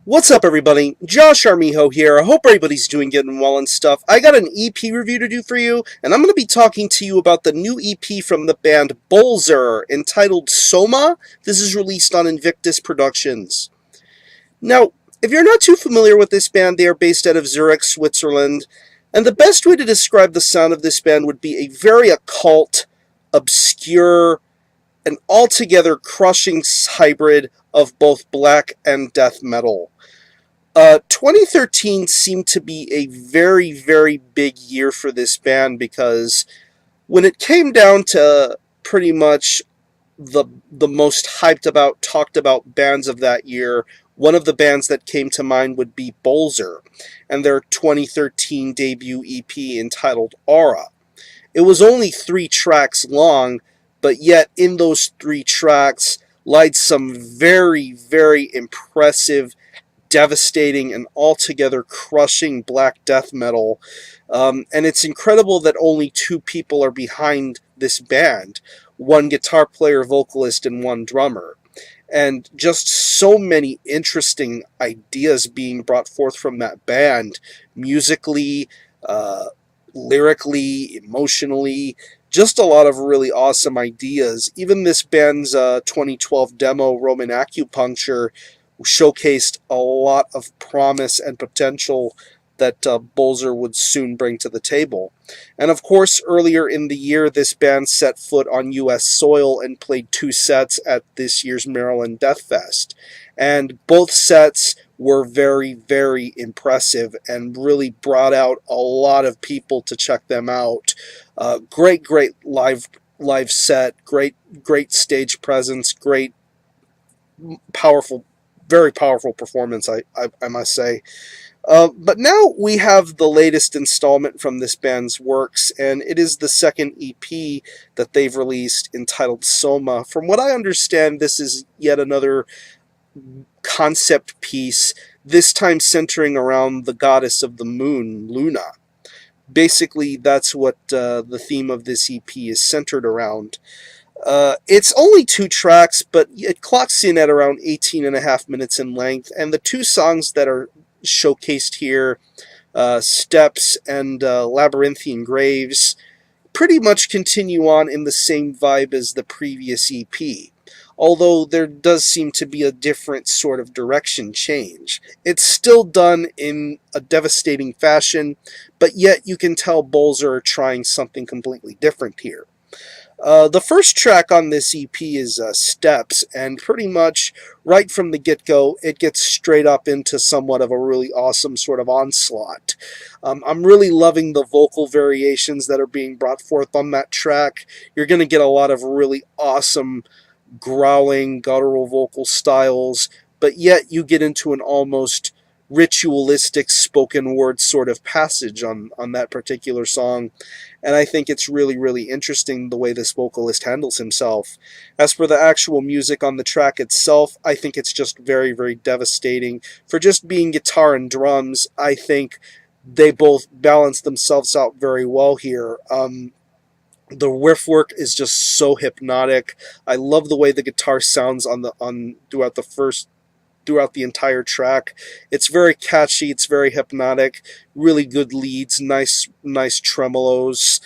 What's up, everybody? Josh Armijo here. I hope everybody's doing good and well and stuff. I got an EP review to do for you, and I'm going to be talking to you about the new EP from the band Bölzer, entitled Soma. This is released on Invictus Productions. Now, if you're not too familiar with this band, they are based out of Zurich, Switzerland, and the best way to describe the sound of this band would be a very occult, obscure, and altogether crushing hybrid of both black and death metal. 2013 seemed to be a very, very big year for this band because when it came down to pretty much the most hyped about, talked about bands of that year, one of the bands that came to mind would be Bölzer and their 2013 debut EP entitled Aura. It was only 3 tracks long, but yet in those 3 tracks lied some very, very impressive, devastating, and altogether crushing black death metal. And it's incredible that only 2 people are behind this band, one guitar player, vocalist, and one drummer. And just so many interesting ideas being brought forth from that band, musically, lyrically, emotionally, just a lot of really awesome ideas. Even this band's 2012 demo, Roman Acupuncture, showcased a lot of promise and potential that Bölzer would soon bring to the table. And of course, earlier in the year, this band set foot on U.S. soil and played 2 sets at this year's Maryland Deathfest. And both sets were very, very impressive and really brought out a lot of people to check them out. Great live set, great stage presence, great powerful, very powerful performance, I must say. But now we have the latest installment from this band's works, and it is the second EP that they've released entitled Soma. From what I understand, this is yet another concept piece, this time centering around the goddess of the moon, Luna. Basically, that's what the theme of this EP is centered around. It's only 2 tracks, but it clocks in at around 18.5 minutes in length, and the 2 songs that are showcased here, Steps and Labyrinthine Graves, pretty much continue on in the same vibe as the previous EP, although there does seem to be a different sort of direction change. It's still done in a devastating fashion, but yet you can tell Bölzer are trying something completely different here. The first track on this EP is Steps, and pretty much right from the get-go, it gets straight up into somewhat of a really awesome sort of onslaught. I'm really loving the vocal variations that are being brought forth on that track. You're going to get a lot of really awesome growling, guttural vocal styles, but yet you get into an almost ritualistic spoken word sort of passage on that particular song, and I think it's really, really interesting the way this vocalist handles himself. As for the actual music on the track itself, I think it's just very, very devastating. For just being guitar and drums, I think they both balance themselves out very well here. The riff work is just so hypnotic. I love the way the guitar sounds throughout the entire track. It's very catchy, it's very hypnotic, really good leads, nice tremolos.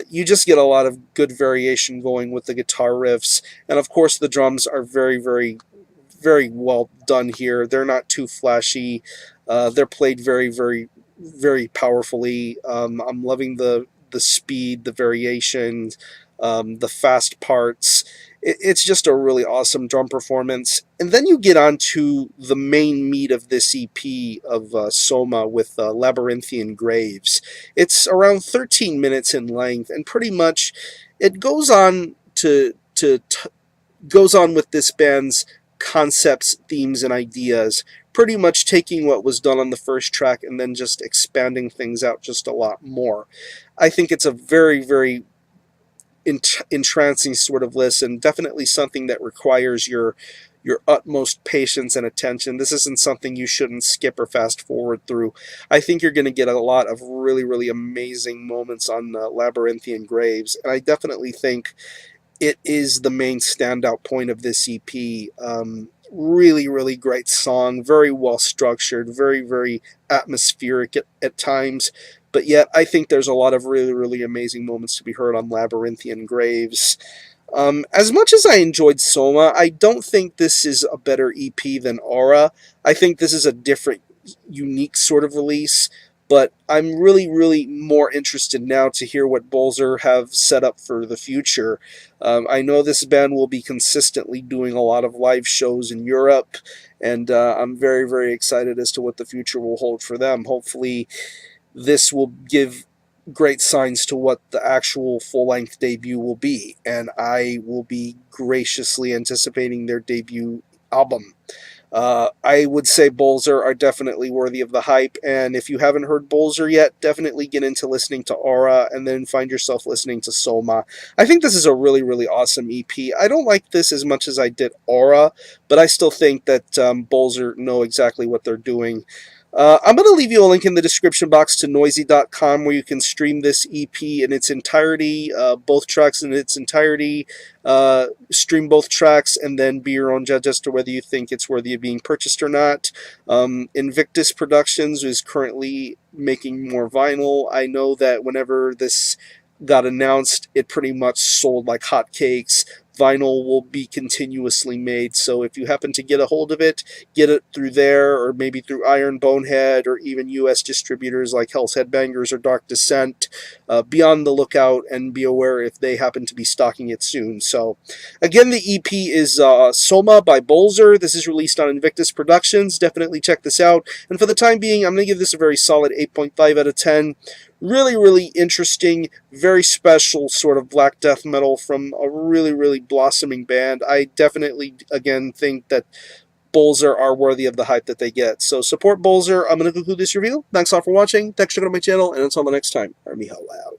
You just get a lot of good variation going with the guitar riffs, and of course the drums are very, very, very well done here. They're not too flashy. They're played very, very, very powerfully. I'm loving the speed, the variations, the fast parts. It's just a really awesome drum performance. And then you get on to the main meat of this EP of Soma with Labyrinthine Graves. It's around 13 minutes in length, and pretty much it goes on goes on with this band's concepts, themes, and ideas, pretty much taking what was done on the first track and then just expanding things out just a lot more. I think it's a very, very entrancing sort of listen, definitely something that requires your utmost patience and attention. This isn't something you shouldn't skip or fast forward through. I think you're going to get a lot of really, really amazing moments on Labyrinthine Graves, and I definitely think it is the main standout point of this EP. really, really great song, very well structured, very, very atmospheric at times. But yet, I think there's a lot of really, really amazing moments to be heard on Labyrinthian Graves. As much as I enjoyed Soma, I don't think this is a better EP than Aura. I think this is a different, unique sort of release, but I'm really, really more interested now to hear what Bölzer have set up for the future. I know this band will be consistently doing a lot of live shows in Europe, and I'm very, very excited as to what the future will hold for them. Hopefully, this will give great signs to what the actual full-length debut will be, and I will be graciously anticipating their debut album. I would say Bölzer are definitely worthy of the hype, and if you haven't heard Bölzer yet, definitely get into listening to Aura, and then find yourself listening to Soma. I think this is a really, really awesome EP. I don't like this as much as I did Aura, but I still think that Bölzer know exactly what they're doing. I'm going to leave you a link in the description box to Noisey.com where you can stream this EP in its entirety, both tracks in its entirety, stream both tracks, and then be your own judge as to whether you think it's worthy of being purchased or not. Invictus Productions is currently making more vinyl. I know that whenever this got announced, it pretty much sold like hotcakes. Vinyl will be continuously made, so if you happen to get a hold of it, get it through there, or maybe through Iron Bonehead, or even U.S. distributors like Hell's Headbangers or Dark Descent. Be on the lookout and be aware if they happen to be stocking it soon. So, again, the EP is Soma by Bölzer. This is released on Invictus Productions. Definitely check this out. And for the time being, I'm going to give this a very solid 8.5 out of 10. Really, really interesting, very special sort of black death metal from a really, really blossoming band. I definitely, again, think that Bölzer are worthy of the hype that they get. So support Bölzer. I'm going to conclude this review. Thanks all for watching. Thanks for checking out my channel, and until the next time, Army Hell Out.